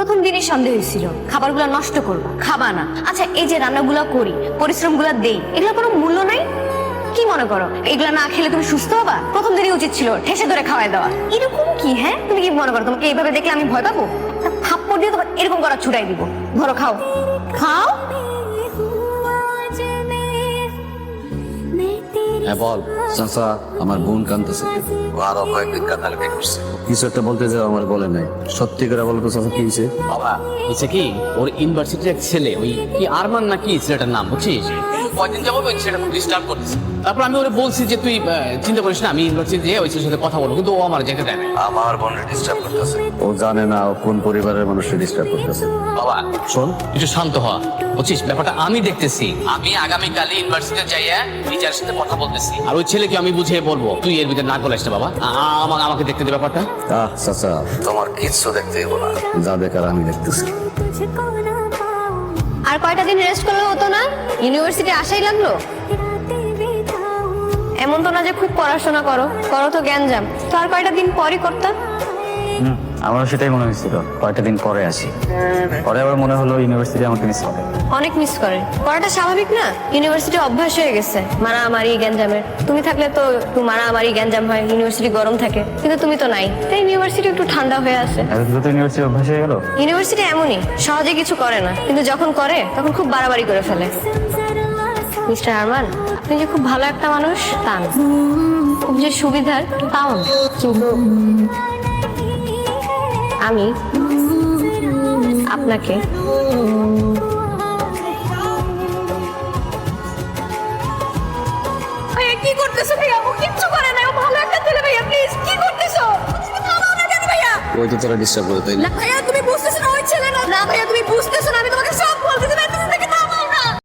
প্রথম দিনই সন্দেহ হয়েছিল খাবারগুলো নষ্ট করবা, খাবা না। আচ্ছা, এই যে রান্নাগুলো করি, পরিশ্রমগুলো দেই, এগুলো কোনো মূল্য নাই? কি মনে করো এগুলা না খেলে তুমি সুস্থ হবা? প্রথম দিনই উচিত ছিল ঠেসে ধরে খাওয়াই দেওয়া। এরকম কি? হ্যাঁ, তুমি কি মনে করো তোমাকে এইভাবে দেখলে আমি ভয় পাবো? থাপ্পড় দিয়ে তোমার এরকম করা ছুটাই দিব। ধরো, খাও খাও। হ্যাঁ বল। চাচা, আমার বোন কান্দতেছে, আরো কয়েকদিন কান্নাকাটি করছে। কিছু একটা বলতে যাও, আমার বলে নাই। সত্যি করে বলো তো চাচা, কি হয়েছে? বাবা হচ্ছে কি, ওর ইউনিভার্সিটির এক ছেলে, ওই কি আরমান নাকি ছেলেটার নাম, বুঝছিস? কয়দিন যাবো ওই ছেলেটা খুব ডিস্টার্ব করতেছে। তারপর আমি ওরে বলছি যে তুই চিন্তা করিস না, আমি ইউনিভার্সিটি যেয়ে ওই ছেলের সাথে কথা বলবো, কিন্তু ও আমার যেতে দেয় না। আমার বোনের ডিস্টার্ব করতেছে। ও জানে না ও কোন পরিবারের মানুষকে ডিস্টার্ব করতেছে। বাবা শোন, একটু শান্ত হওয়া, বুঝছিস? ব্যাপারটা আমি দেখতেছি। আমি আগামীকাল ইউনিভার্সিটিতে যাইয়া টিচারের সাথে কথা বলতেছি, আর ওই ছেলেকে আমি বুঝিয়ে বলবো। তুই এর ভিতরে না গলাইস না বাবা, আমাকে দেখতে দে ব্যাপারটা। চাচা, তোমার কিচ্ছু দেখতে হবো না, যা দেখার আমি দেখতেছি। আর কয়টা দিন রেস্ট করলে হতো না? ইউনিভার্সিটি আসাই লাগলো। এমন তো না যে খুব পড়াশোনা করো, করো তো জ্ঞানজাম। তো আর কয়টা দিন পরই করতাম। আমারও সেটাই মনে হয়েছিল, কয়েকটা দিন পরে আসি। পরে আবার মনে হলো ইউনিভার্সিটি আমাকে মিস করে। অনেক মিস করে, করাটা স্বাভাবিক না? ইউনিভার্সিটি অভ্যাস হয়ে গেছে মারামারি গ্যাঞ্জামের। তুমি থাকলে তো একটু মারামারি গ্যাঞ্জাম হয়, ইউনিভার্সিটি গরম থাকে, কিন্তু তুমি তো নাই, তাই ইউনিভার্সিটি একটু ঠান্ডা হয়ে আছে। এত দ্রুত ইউনিভার্সিটি অভ্যাস হয়ে গেল। ইউনিভার্সিটি এমনই, সহজে কিছু করে না, কিন্তু যখন করে তখন খুব বাড়াবাড়ি করে ফেলে। মিস্টার আরমান, আপনি যে খুব ভালো একটা মানুষ তা না, খুব যে সুবিধার তাও না, কিন্তু আমি আপনাকে ভাইয়া কি করতেছো? ভাইয়া ও কিচ্ছু করে না, ও ভালো একটা ছেলে। ভাইয়া প্লিজ, কি করতেছো? ভাইয়া ওই তো তোরা ডিস্টার্ব করে, তাই না? না ভাইয়া, তুমি বুঝতেছো না, ওই ছেলে না। না ভাইয়া, তুমি বুঝতে